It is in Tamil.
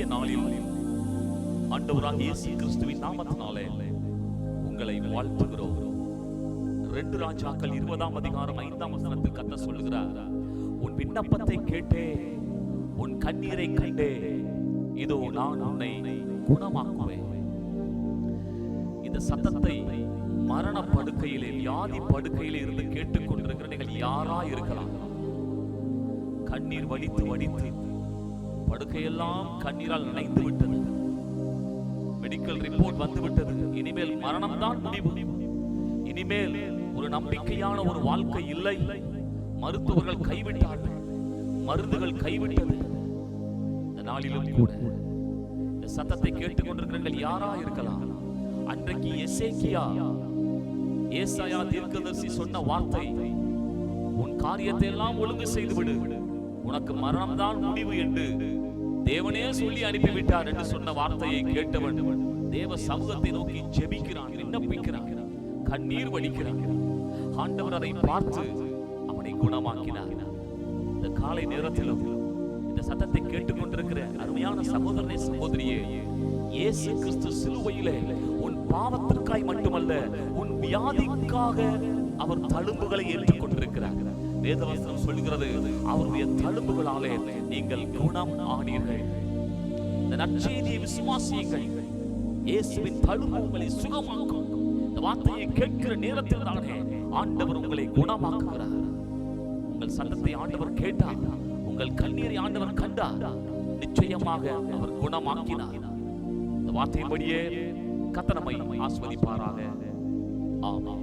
இனிய நாளில் ஆண்டவராகிய இயேசு கிறிஸ்துவின் நாமத்தினாலே உங்களை வாழ்த்துகிறோம். 2 ராஜாக்கள் 20ஆம் அதிகாரம் 5ஆம் வசனத்தில் கர்த்தர் சொல்லுகிறார், உன் விண்ணப்பத்தை கேட்டே, உன் கண்ணீரை கண்டே, இதோ நான் உன்னை குணமாக்குவேன். இந்த சத்தத்தை மரண படுக்கையிலே, வியாதி படுக்கையிலே இருந்து கேட்டுக்கொண்டிருக்கிற நீங்கள் யாரா இருக்கலாம். கண்ணீர் வடித்து வடித்து படுக்கையெல்லாம் கண்ணீரால் நனைந்து விட்டது. மெடிக்கல் ரிப்போர்ட் வந்து விட்டது. இனிமேல் மரணம் தான் முடிவு. இனிமேல் ஒரு நம்பிக்கையான ஒரு வாழ்க்கை இல்லை. மருத்துவர்கள் கைவிட்டார்கள், மருந்துகள் கைவிட்டது. இந்த நாளிலும் கூட இந்த சத்தத்தை கேட்டுக்கொண்டிருக்கிறீர்கள் யாரா இருக்கலாம். அன்றைக்கு ஏசாயா தீர்க்கதரிசி சொன்ன வார்த்தை, உன் காரியத்தை எல்லாம் ஒழுங்கு செய்து விடு, உனக்கு மரணம் தான் முடிவு என்று தேவனே சொல்லி அனுப்பிவிட்டார் என்று சொன்ன வார்த்தையை கேட்டவன் தேவ சமூகத்தை நோக்கி ஜெபிக்கிறான், விண்ணப்பிக்கிறான், கண்ணீர் வடிக்கிறான். ஆண்டவர் அதை பார்த்து அவனை குணமாக்கினார். இந்த காலை நேரத்திலும் இந்த சத்தத்தை கேட்டுக்கொண்டிருக்கிற அருமையான சகோதரனே, சகோதரியே, இயேசு கிறிஸ்து சிலுவையிலே உன் பாவத்திற்காய் மட்டுமல்ல, உன் வியாதிக்காக அவர் தழும்புகளை ஏற்றுக்கொண்டிருக்கிறார். வேதவசனம் சொல்கிறது, அவருடைய தழும்புகளாலே நீங்கள் குணம் ஆனீர்கள். இந்த நற்செய்தியை விசுவாசியுங்கள். இயேசுவின் தழும்பு உங்களை சுகமாக்கும். இந்த வார்த்தையை கேட்கிற நேரத்தில் தானே ஆண்டவர் உங்களை குணமாக்குகிறார். உங்கள் சத்தத்தை ஆண்டவர் கேட்டார், உங்கள் கண்ணீரை ஆண்டவர் கண்டார், நிச்சயமாக அவர் குணமாக்கினார். இந்த வார்த்தையின்படியே கர்த்தர் நம்மை ஆசீர்வதிப்பாராக. ஆமென்.